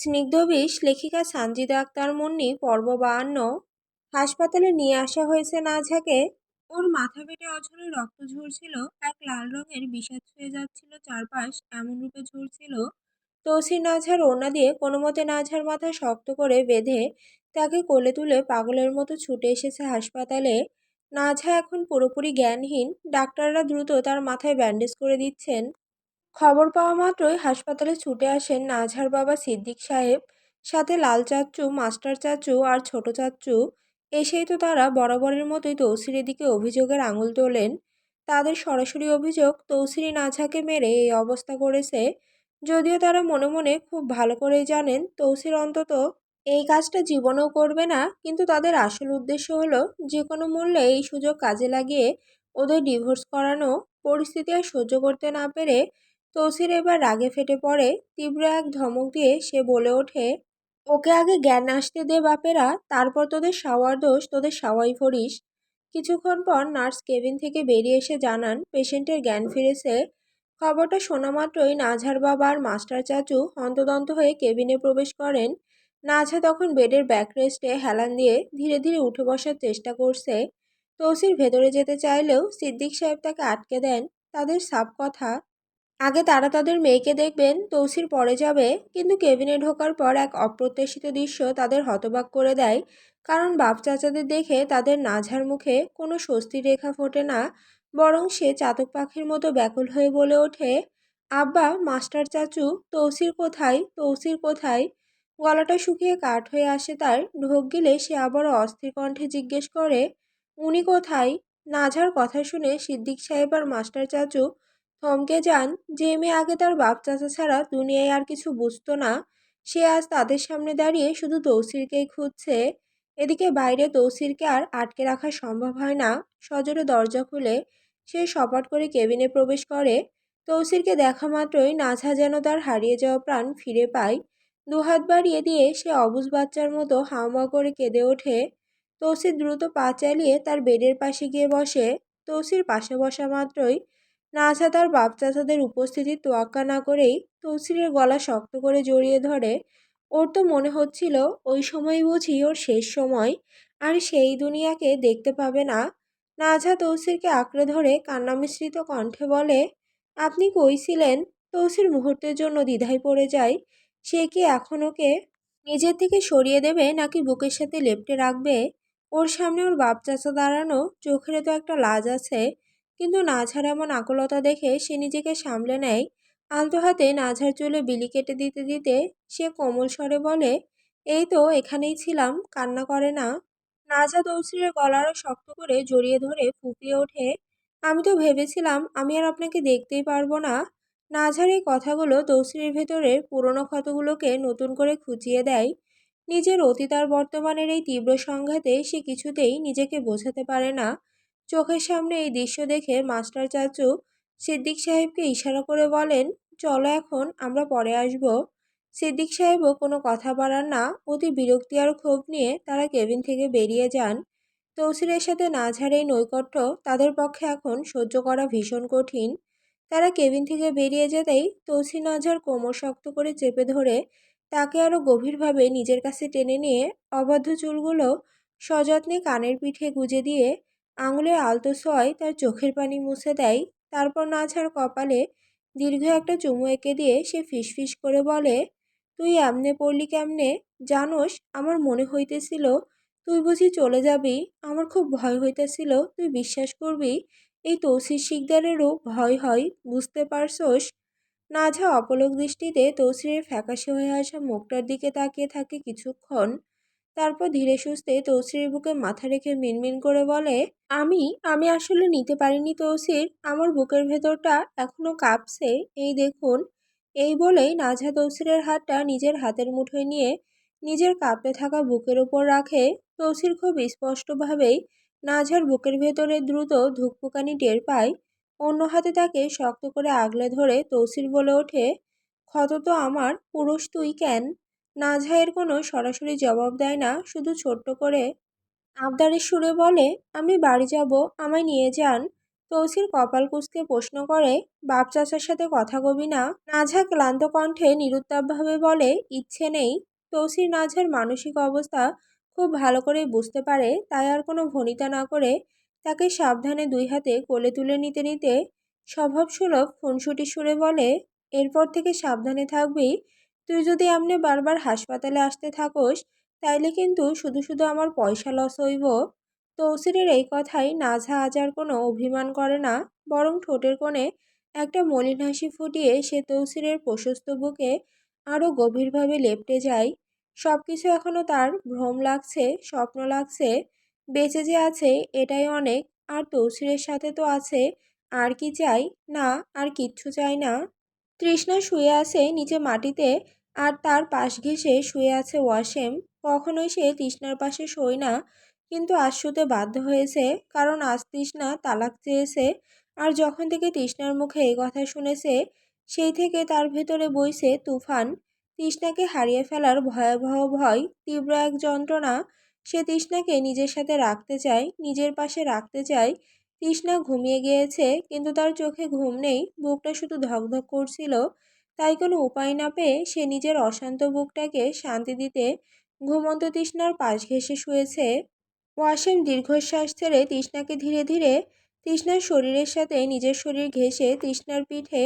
স্নিগ্ধবিষ লেখিকা সানজিদা আক্তার মুন্নি পর্ব 52। হাসপাতালে নিয়ে আসা হয়েছে নাজহাকে। ওর মাথা ফেটে অঝরে রক্ত ঝরছিল। এক লাল রঙের বিষাদ ছুঁয়ে যাচ্ছিল চারপাশ, এমন রূপে ঝরছিল। তৌসির নাজহার ওড়না দিয়ে কোনো মতে নাজহার মাথা শক্ত করে বেঁধে তাকে কোলে তুলে পাগলের মতো ছুটে এসেছে হাসপাতালে। নাজহা এখন পুরোপুরি জ্ঞানহীন। ডাক্তাররা দ্রুত তার মাথায় ব্যান্ডেজ করে দিচ্ছেন। খবর পাওয়া মাত্রই হাসপাতালে ছুটে আসেন নাজহার বাবা সিদ্দিক সাহেব, সাথে লাল চাচ্চু, মাস্টার চাচু আর ছোট চাচ্চু। এসেই তো তারা বরাবরের মতোই তৌসিরের দিকে অভিযোগের আঙুল তোলেন। তাদের সরাসরি অভিযোগ, তৌসিরি নাজহাকে মেরে এই অবস্থা করেছে। যদিও তারা মনে মনে খুব ভালো করেই জানেন তৌসির অন্তত এই কাজটা জীবনেও করবে না, কিন্তু তাদের আসল উদ্দেশ্য হলো যে কোনো মূল্যে এই সুযোগ কাজে লাগিয়ে ওদের ডিভোর্স করানো। পরিস্থিতি আর সহ্য করতে না পেরে তৌসির এবার রাগে ফেটে পড়ে। তীব্র এক ধমক দিয়ে সে বলে ওঠে, ওকে আগে জ্ঞান আসতে দে বাপেরা, তারপর তোদের সাওয়ার দোষ তোদের সাওয়াই ভরিস। কিছুক্ষণ পর নার্স কেবিন থেকে বেরিয়ে এসে জানান পেশেন্টের জ্ঞান ফিরেছে। খবরটা শোনা মাত্রই নাজহার বাবা আর মাস্টার চাচু হন্তদন্ত হয়ে কেবিনে প্রবেশ করেন। নাজহা তখন বেডের ব্যাকরেস্টে হেলান দিয়ে ধীরে ধীরে উঠে বসার চেষ্টা করছে। তৌসির ভেতরে যেতে চাইলেও সিদ্দিক সাহেব তাকে আটকে দেন। তাদের সাফ কথা, আগে তারা তাদের মেয়েকে দেখবেন, তৌসির পরে যাবে। কিন্তু কেবিনে ঢোকার পর এক অপ্রত্যাশিত দৃশ্য তাদের হতবাক করে দেয়। কারণ বাপ চাচাদের দেখে তাদের নাঝার মুখে কোনো স্বস্তির রেখা ফোটে না, বরং সে চাতক পাখির মতো ব্যাকুল হয়ে বলে ওঠে, আব্বা, মাস্টার চাচু, তৌসির কোথায়, তৌসির কোথায়? গলাটা শুকিয়ে কাঠ হয়ে আসে তার। ঢোক গিলে সে আবারও অস্থির কণ্ঠে জিজ্ঞেস করে, উনি কোথায়? নাঝার কথা শুনে সিদ্দিক সাহেব আর মাস্টার চাচু থমকে যান। যে মেয়ে আগে তার বাপ চাচা ছাড়া দুনিয়ায় আর কিছু বুঝতো না, সে আজ তাদের সামনে দাঁড়িয়ে শুধু তৌসিরকেই খুঁজছে। এদিকে বাইরে তৌসিরকে আর আটকে রাখা সম্ভব হয় না। সজোরে দরজা খুলে সে সপাট করে কেবিনে প্রবেশ করে। তৌসিরকে দেখা মাত্রই নাঝা যেন তার হারিয়ে যাওয়া প্রাণ ফিরে পায়। দুহাত বাড়িয়ে দিয়ে সে অবুঝ বাচ্চার মতো হাউমাউ করে কেঁদে ওঠে। তৌসির দ্রুত পা চালিয়ে তার বেডের পাশে গিয়ে বসে। তৌসির পাশে বসা মাত্রই নাজহা তার বাপ চাচাদের উপস্থিতির তোয়াক্কা না করেই তৌসিরের গলা শক্ত করে জড়িয়ে ধরে। ওর তো মনে হচ্ছিল ওই সময় বুঝি ওর শেষ সময়, আর সেই দুনিয়াকে দেখতে পাবে না। নাজহা তৌসিরকে আঁকড়ে ধরে কান্না মিশ্রিত কণ্ঠে বলে, আপনি কই ছিলেন? তৌসির মুহূর্তের জন্য দ্বিধায় পড়ে যায়। সে কি এখন ওকে নিজের থেকে সরিয়ে দেবে নাকি বুকের সাথে লেপ্টে রাখবে? ওর সামনে ওর বাপ চাচা দাঁড়ানো, চোখের তো একটা লাজ আছে। কিন্তু নাঝার এমন আকুলতা দেখে সে নিজেকে সামলে নেয়। আলতো হাতে নাঝার চুলে বিলি কেটে দিতে দিতে সে কোমল স্বরে বলে, এই তো এখানেই ছিলাম, কান্না করে না। নাঝা তৌসিরের গলা আরো শক্ত করে জড়িয়ে ধরে ফুঁপিয়ে ওঠে, আমি তো ভেবেছিলাম আমি আর আপনাকে দেখতেই পারবো না। নাঝার এই কথাগুলো তৌসিরের ভেতরের পুরনো ক্ষতগুলোকে নতুন করে খুঁচিয়ে দেয়। নিজের অতীত আর বর্তমানের এই তীব্র সংঘাতে সে কিছুতেই নিজেকে বোঝাতে পারে না। চোখের সামনে এই দৃশ্য দেখে মাস্টার চাচু সিদ্দিক সাহেবকে ইশারা করে বলেন, চলো এখন, আমরা পরে আসব। সিদ্দিক সাহেবও কোনো কথা বাড়ান না। অতি বিরক্তি আর ক্ষোভ নিয়ে তারা কেবিন থেকে বেরিয়ে যান। তৌসিরের সাথে নাঝার এই নৈকট্য তাদের পক্ষে এখন সহ্য করা ভীষণ কঠিন। তারা কেবিন থেকে বেরিয়ে যেতেই তৌসির নাঝার কোমর শক্ত করে চেপে ধরে তাকে আরো গভীরভাবে নিজের কাছে টেনে নিয়ে অবাধ্য চুলগুলো সযত্নে কানের পিঠে গুজে দিয়ে আঙুলের আলতো ছোঁয়ায় তার চোখের পানি মুছে দেয়। তারপর নাঝার কপালে দীর্ঘ একটা চুমু এঁকে দিয়ে সে ফিসফিস করে বলে, তুই এমনে পড়লি কেমনে? জানোস, আমার মনে হইতেছিল তুই বুঝি চলে যাবি। আমার খুব ভয় হইতেছিল, তুই বিশ্বাস করবি এই তৌসির শিকদারেরও ভয় হয়, বুঝতে পারছোস? নাঝা অপলক দৃষ্টিতে তৌসিরের ফ্যাকাশে হয়ে আসা মুখটার দিকে তাকিয়ে থাকে কিছুক্ষণ। তারপর ধীরে সুস্থে তৌসিরের বুকে মাথা রেখে মিনমিন করে বলে, আমি আমি আসলে নিতে পারিনি তৌসির, আমার বুকের ভেতরটা এখনো কাঁপছে, এই দেখুন। এই বলেই নাঝা তৌসিরের হাতটা নিজের হাতের মুঠোয় নিয়ে নিজের কাঁপতে থাকা বুকের ওপর রাখে। তৌসির খুব স্পষ্টভাবেই নাঝার বুকের ভেতরে দ্রুত ধুকপুকানি টের পায়। অন্য হাতে তাকে শক্ত করে আগলে ধরে তৌসির বলে ওঠে, ক্ষত তো আমার, পুরুষ তুই কেন? নাঝা এর কোনো সরাসরি জবাব দেয় না, শুধু ছোট্ট করে আবদারের সুরে বলে, আমি বাড়ি যাব, আমায় নিয়ে যান। তৌসির কপাল কুঁচকে প্রশ্ন করে, বাপ চাচার সাথে কথা কবি না? নাঝা ক্লান্ত কণ্ঠে নিরুত্তাপভাবে বলে, ইচ্ছে নেই। তৌসির নাঝার মানসিক অবস্থা খুব ভালো করেই বুঝতে পারে, তাই আর কোনো ভনিতা না করে তাকে সাবধানে দুই হাতে কোলে তুলে নিতে নিতে স্বভাবসুলভ খুনসুটি সুরে বলে, এরপর থেকে সাবধানে থাকবি। তুই যদি এমনি বারবার হাসপাতালে আসতে থাকোস, তাইলে কিন্তু শুধু শুধু আমার পয়সা লস হইব। তৌসিরের এই কথায় নাঝা আজ আর কোনো অভিমান করে না, বরং ঠোঁটের কোণে একটা মলিন হাসি ফুটিয়ে সে তৌসিরের প্রশস্ত বুকে আরও গভীরভাবে লেপ্টে যায়। সবকিছু এখনো তার ভ্রম লাগছে, স্বপ্ন লাগছে। বেঁচে যে আছে এটাই অনেক। আর তৌসিরের সাথে তো আছে। আর কি চাই? না, আর কিচ্ছু চাই না। তৃষ্ণা শুয়ে আছে নিচে মাটিতে, আর তার পাশ ঘেঁষে শুয়ে আছে ওয়াসেম। কখনোই সে তৃষ্ণার পাশে শোয় না, কিন্তু আজ শুতে বাধ্য হয়েছে, কারণ আজ তৃষ্ণা তালাক চেয়েছে। আর যখন থেকে তৃষ্ণার মুখে এই কথা শুনেছে, সেই থেকে তার ভেতরে বইছে তুফান। তৃষ্ণাকে হারিয়ে ফেলার ভয়াবহ ভয়, তীব্র এক যন্ত্রণা। সে তৃষ্ণাকে নিজের সাথে রাখতে চায়, নিজের পাশে রাখতে চায়। তৃষ্ণা ঘুমিয়ে গিয়েছে, কিন্তু তার চোখে ঘুম নেই, বুকটা শুধু ধকধক করছিল। তাই কোনো উপায় না পেয়ে সে নিজের অশান্ত বুকটাকে শান্তি দিতে ঘুমন্ত তৃষ্ণার পাশ ঘেঁষে শুয়েছে। ওয়াসিম দীর্ঘশ্বাস ছেড়ে তৃষ্ণাকে ধীরে ধীরে তৃষ্ণার শরীরের সাথে নিজের শরীর ঘেঁষে তৃষ্ণার পিঠে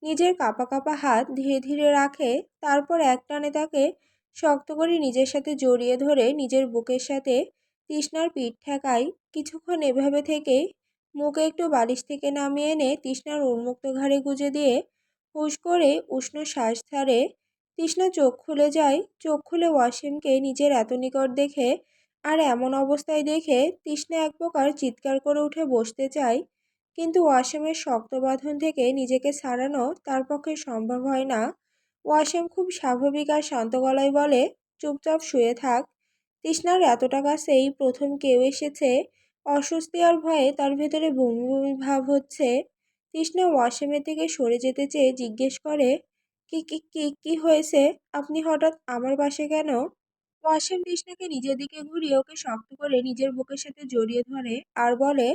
নিজের কাঁপা কাঁপা হাত ধীরে ধীরে রাখে। তারপর একটানে তাকে শক্ত করে নিজের সাথে জড়িয়ে ধরে নিজের বুকের সাথে তৃষ্ণার পিঠ ঠেকায়। কিছুক্ষণ এভাবে থেকে মুখে একটু বালিশ থেকে নামিয়ে এনে তৃষ্ণার উন্মুক্ত ঘাড়ে গুজে দিয়ে হুশ করে উষ্ণ শ্বাস ছাড়ে। তৃষ্ণা চোখ খুলে যায়। চোখ খুলে ওয়াসিমকে নিজের এত নিকট দেখে আর এমন অবস্থায় দেখে তৃষ্ণা এক প্রকার চিৎকার করে উঠে বসতে চায়, কিন্তু ওয়াসিমের শক্ত বাঁধন থেকে নিজেকে ছাড়ানো তার পক্ষে সম্ভব হয় না। ওয়াসিম খুব স্বাভাবিক আর শান্ত গলায় বলে, চুপচাপ শুয়ে থাক। তৃষ্ণার এতটা কাছেই প্রথম কেউ এসেছে। অস্বস্তি আর ভয়ে তার ভেতরে বমি বমি ভাব হচ্ছে। তৃষ্ণা ওয়াসিমের দিকে সরে যেতে চেয়ে জিজ্ঞেস করে, কি কি কি কি হয়েছে? আপনি হঠাৎ আমার পাশে কেন? ওয়াসিম তৃষ্ণাকে নিজের দিকে ঘুরিয়ে ওকে শক্ত করে নিজের বুকের সাথে জড়িয়ে ধরে আর বলে,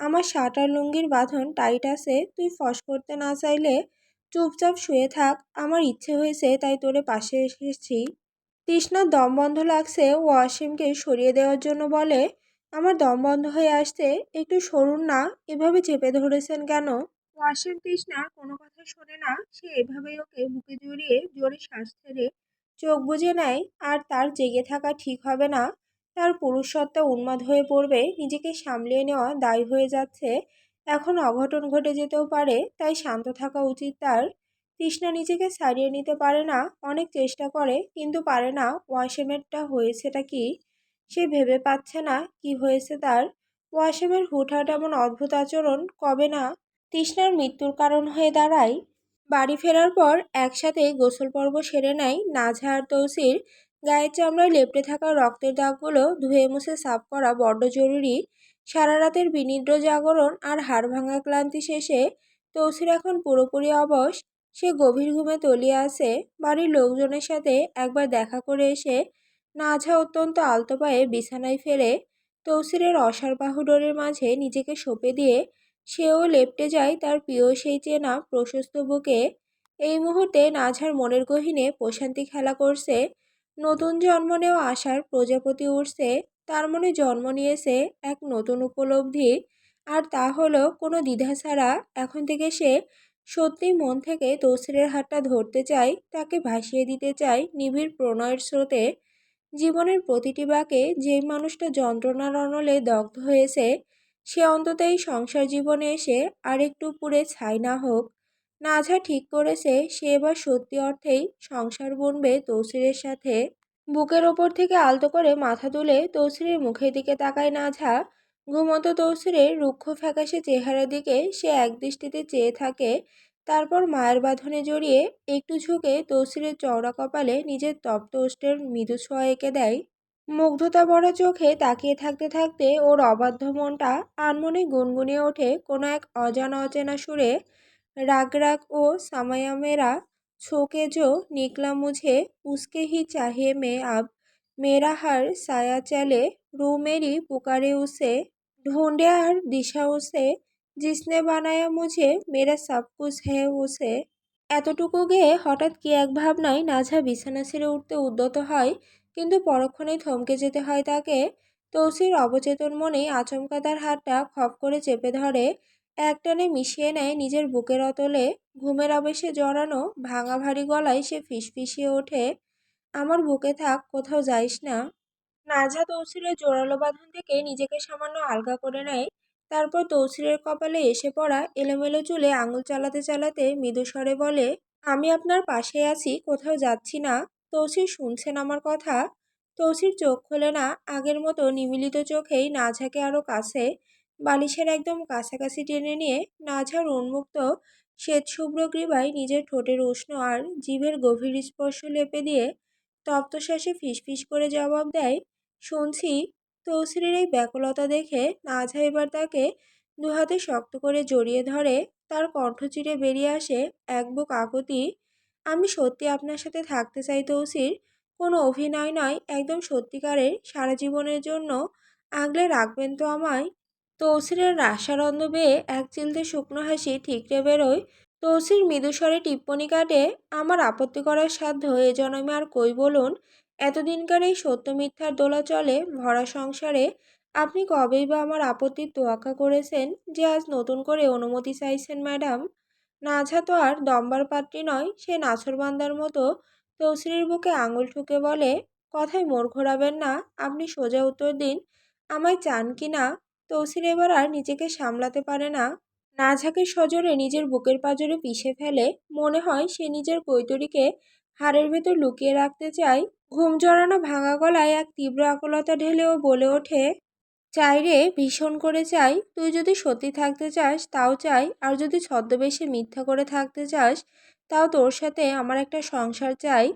আমার শার্ট আর লুঙ্গির বাঁধন টাইট আছে, তুই ফস করতে না চাইলে চুপচাপ শুয়ে থাক। আমার ইচ্ছে হয়েছে তাই তোরে পাশে এসেছি। তৃষ্ণার দম বন্ধ লাগছে, ওয়াসিমকে সরিয়ে দেওয়ার জন্য বলে, আমার দম বন্ধ হয়ে আসছে, একটু সরুন না, এভাবে চেপে ধরেছেন কেন? ওয়াসিম তৃষ্ণার কোনো কথা শোনে না। সে এভাবেই ওকে বুকে জড়িয়ে জোরে শ্বাস ছেড়ে চোখ বুজে নেয়। আর তার জেগে থাকা ঠিক হবে না। তার পুরুষসত্তা উন্মাদ হয়ে পড়বে, নিজেকে সামলিয়ে নেওয়া দায় হয়ে যাচ্ছে। এখন অঘটন ঘটে যেতেও পারে, তাই শান্ত থাকা উচিত তার। তৃষ্ণা নিজেকে ছাড়িয়ে নিতে পারে না, অনেক চেষ্টা করে কিন্তু পারে না। ওয়াসিমেরটা হয়েছেটা কি সে ভেবে পাচ্ছে না, কি হয়েছে তার। ওয়াসিমের হুটহাট এমন অদ্ভুত আচরণ কবে না তৃষ্ণার মৃত্যুর কারণ হয়ে দাঁড়ায়। বাড়ি ফেরার পর একসাথে গোসল পর্ব সেরে নেয় নাঝা আর তৌসির। গায়ের চামড়ায় লেপ্টে থাকা রক্তের দাগগুলো ধুয়ে মুছে সাফ করা বড্ড জরুরি। সারা রাতের বিনিদ্র জাগরণ আর হাড় ভাঙা ক্লান্তি শেষে তৌসির এখন পুরোপুরি অবশ। সে গভীর ঘুমে তলিয়ে আছে। বাড়ির লোকজনের সাথে একবার দেখা করে এসে নাঝা অত্যন্ত আলতো পায়ে বিছানায় ফেলে তৌসিরের অসাড় বাহুডোরের মাঝে নিজেকে সঁপে দিয়ে সেও লেপ্টে যায় তার প্রিয় সেই চেনা প্রশস্ত বুকে। এই মুহূর্তে নাঝার মনের গহীনে প্রশান্তি খেলা করছে। নতুন জন্ম নেওয়া আশার প্রজাপতি উঠছে। তার মনে জন্ম নিয়েছে এক নতুন উপলব্ধি। আর তা হলো কোনো দ্বিধা ছাড়া এখন থেকে সে সত্যি মন থেকে তৌসিরের হাতটা ধরতে চায়, তাকে ভাসিয়ে দিতে চায় নিবিড় প্রণয়ের স্রোতে। জীবনের প্রতিটি বাঁকে যে মানুষটা যন্ত্রণার অনলে দগ্ধ হয়েছে, সে অন্তত এই সংসার জীবনে এসে আর একটু পুড়ে ছাই না হোক। নাঝা ঠিক করেছে সে এবার সত্যি অর্থেই সংসার বুনবে তৌসিরের সাথে। বুকের ওপর থেকে আলতো করে মাথা তুলে তৌসিরের মুখের দিকে তাকায় নাঝা। ঘুমন্ত তৌসিরের রুক্ষ ফ্যাকাশে চেহারার দিকে সে একদৃষ্টিতে চেয়ে থাকে। তারপর মায়ের বাঁধনে জড়িয়ে একটু ঝুঁকে তৌসিরের চওড়া কপালে নিজের তপ্ত ওষ্ঠের মৃদু ছোঁয়া এঁকে দেয়। মুগ্ধতা ভরা চোখে তাকিয়ে থাকতে থাকতে ওর অবাধ্য মনটা আনমনে গুনগুনিয়ে ওঠে কোনো এক অজানা অচেনা সুরে। राग राग ओ समय मेरा छोके जो निकला मुझे उसके ही चाहिए मैं अब मेरा हर साया चले रू मेरी पुकारे उसे ढूंढे हर दिशा उसे जिसने बनाया मुझे मेरा सब कुछ है उसे। এতটুকু গেয়ে হঠাৎ কি এক ভাবনায় নাঝা বিছানা ছেড়ে উঠতে উদ্যত হয়, কিন্তু পরক্ষণেই থমকে যেতে হয় তাকে। তৌসির অবচেতন মনেই আচমকা তার হাতটা খপ করে চেপে ধরে, একটানে মিশিয়ে নেয় নিজের বুকের অতলে। ঘুমের আবেশে জড়ানো ভাঙা ভারী গলায় সে ফিসফিসিয়ে ওঠে, আমার বুকে থাক, কোথাও যাইস না। নাজা তৌসিরের জোরালো বাঁধন থেকে নিজেকে সামান্য আলগা করে নেয়। তারপর তৌসিরের কপালে এসে পড়া এলোমেলো চুলে আঙুল চালাতে চালাতে মৃদু স্বরে বলে, আমি আপনার পাশে আছি, কোথাও যাচ্ছি না। তৌসির শুনছেন আমার কথা? তৌসির চোখ খোলে না, আগের মতো নিমিলিত চোখেই নাঝাকে আরো কাছে, বালিশের একদম কাছাকাছি টেনে নিয়ে নাঝার উন্মুক্ত শ্বেতশুভ্র গ্রীবায় নিজের ঠোঁটের উষ্ণ আর জিভের গভীর স্পর্শ লেপে দিয়ে তপ্তশ্বাসে ফিসফিস করে জবাব দেয়, শুনছি। তৌসিরের এই ব্যাকুলতা দেখে নাঝা এবার তাকে দুহাতে শক্ত করে জড়িয়ে ধরে। তার কণ্ঠ চিরে বেরিয়ে আসে এক বুক আকুতি, আমি সত্যি আপনার সাথে থাকতে চাই তৌসির, কোনো অভিনয় নয়, একদম সত্যিকারের, সারা জীবনের জন্য। আগলে রাখবেন তো আমায়? তৌসিরের রাশারন্ধ্র বেয়ে এক চিলতে শুকনো হাসি ঠিকরে বেরোয়। তৌসির মৃদুস্বরে টিপ্পনি কাটে, আমার আপত্তি করার সাধ্য এ জন্মে আর কই বলুন। এতদিনকার এই সত্য মিথ্যার দোলাচলে ভরা সংসারে আপনি কবেই বা আমার আপত্তির তোয়াক্কা করেছেন যে আজ নতুন করে অনুমতি চাইছেন ম্যাডাম? নাঝা তো আর দম্বার পাত্রী নয়, সে নাছোড়বান্দার মতো তৌসিরের বুকে আঙুল ঠুকে বলে, কথায় মোড় ঘোরাবেন না, আপনি সোজা উত্তর দিন, আমায় চান কি না? তৌসির এবার আর নিজেকে সামলাতে পারে না, নাঝাকে সজোরে নিজের বুকের পাঁজরে পিষে ফেলে। মনে হয় সে নিজের কৈতরীকে হাড়ের ভেতর লুকিয়ে রাখতে চায়। ঘুম জড়ানো ভাঙা গলায় এক তীব্র আকুলতা ঢেলেও বলে ওঠে, চাই রে, ভীষণ করে চাই। তুই যদি সত্যি থাকতে চাস তাও চাই, আর যদি ছদ্মবেশে মিথ্যা করে থাকতে চাস তাও তোর সাথে আমার একটা সংসার চাই।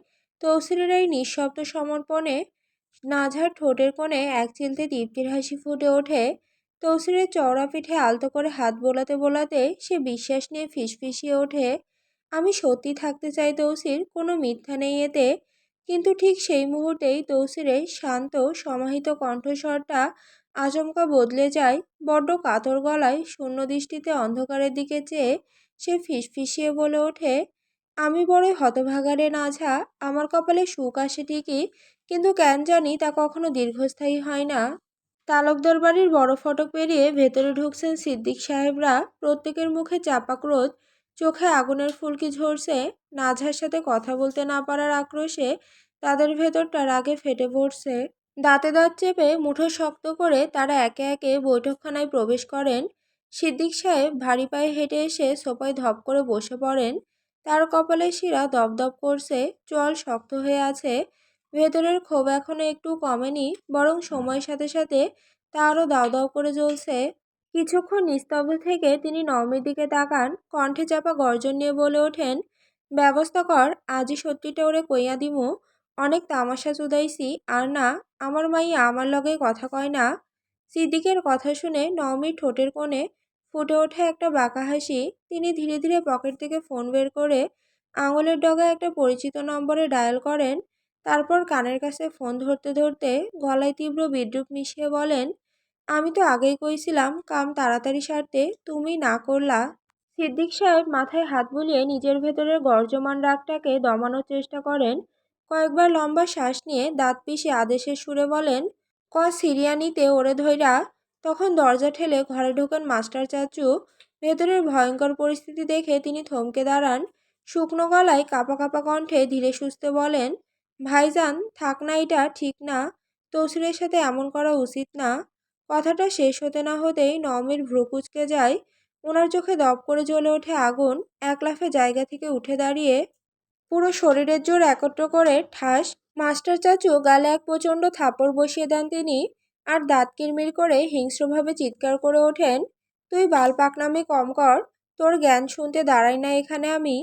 তৌসিরের এই নিঃশব্দ সমর্পণে নাঝার ঠোঁটের কোণে এক চিলতে তৃপ্তির হাসি ফুটে ওঠে। তৌসিরের চওড়া পিঠে আলতো করে হাত বোলাতে বোলাতে সে বিশ্বাস নিয়ে ফিসফিসিয়ে ওঠে, আমি সত্যি থাকতে চাই তৌসির, কোনো মিথ্যা নেই এতে। কিন্তু ঠিক সেই মুহূর্তেই তৌসিরের শান্ত সমাহিত কণ্ঠস্বরটা আচমকা বদলে যায়। বড্ড কাতর গলায় শূন্য দৃষ্টিতে অন্ধকারের দিকে চেয়ে সে ফিসফিসিয়ে বলে ওঠে, আমি বড়ই হতভাগা রে নাঝা, আমার কপালে সুখ আসে ঠিকই, কিন্তু কেন জানি তা কখনো দীর্ঘস্থায়ী হয় না। তালুকদার বাড়ির বড় ফটক পেরিয়ে ভেতরে ঢুকছেন সিদ্দিক সাহেবরা, প্রত্যেকের মুখে চাপা ক্রোধ, চোখে আগুনের ফুলকি ঝরছে। নাঝার সাথে কথা বলতে না পারার আক্রোশে তাদের ভেতরটা রাগে ফেটে পড়ছে। দাঁতে দাঁত চেপে মুঠো শক্ত করে তারা একে একে বৈঠকখানায় প্রবেশ করেন। সিদ্দিক সাহেব ভারী পায়ে হেঁটে এসে সোফায় ধপ করে বসে পড়েন। তার কপালের শিরা দপদপ করছে, চোয়াল শক্ত হয়ে আছে। ভেতরের ক্ষোভ এখনো একটু কমেনি, বরং সময়ের সাথে সাথে তা আরও দাউ দাউ করে জ্বলছে। কিছুক্ষণ নিস্তব্ধ থেকে তিনি নওমের দিকে তাকান, কণ্ঠে চাপা গর্জন নিয়ে বলে ওঠেন, ব্যবস্থা কর, আজই সত্যিটা ওরে কইয়া দিমু। অনেক তামাশা চুদাইছি, আর না, আমার মাইয়া আমার লগে কথা কয় না। সিদ্দিকের কথা শুনে নওমির ঠোঁটের কোণে ফুটে ওঠে একটা বাঁকা হাসি। তিনি ধীরে ধীরে পকেট থেকে ফোন বের করে আঙুলের ডগায় একটা পরিচিত নম্বরে ডায়াল করেন। তারপর কানের কাছে ফোন ধরতে ধরতে গলায় তীব্র বিদ্রুপ মিশিয়ে বলেন, আমি তো আগেই কইছিলাম কাম তাড়াতাড়ি সারতে, তুমি না করলা। সিদ্দিক সাহেব মাথায় হাত বুলিয়ে নিজের ভেতরের গর্জমান রাগটাকে দমানোর চেষ্টা করেন। কয়েকবার লম্বা শ্বাস নিয়ে দাঁত পিষে আদেশের সুরে বলেন, সিরিয়ানিতে ওরে ধইরা। তখন দরজা ঠেলে ঘরে ঢোকেন মাস্টার চাচু। ভেতরের ভয়ঙ্কর পরিস্থিতি দেখে তিনি থমকে দাঁড়ান। শুকনো গলায় কাঁপা কাঁপা কণ্ঠে ধীরে সুস্থে বলেন, ভাইজান, থাক না, এটা ঠিক না, তৌসিরের সাথে এমন করা উচিত না। কথাটা শেষ হতে না হতেই নওমির ভ্রু কুঁচকে যায়। ওনার চোখে দপ করে জ্বলে ওঠে আগুন। এক লাফে জায়গা থেকে উঠে দাঁড়িয়ে পুরো শরীরের জোর একত্র করে ঠাস মাস্টার চাচু গালে এক প্রচণ্ড থাপড় বসিয়ে দেন তিনি। আর দাঁত কিরমির করে হিংস্রভাবে চিৎকার করে ওঠেন, তুই বাল পাকনামি কম কর, তোর জ্ঞান শুনতে দাঁড়াই না এখানে আমি।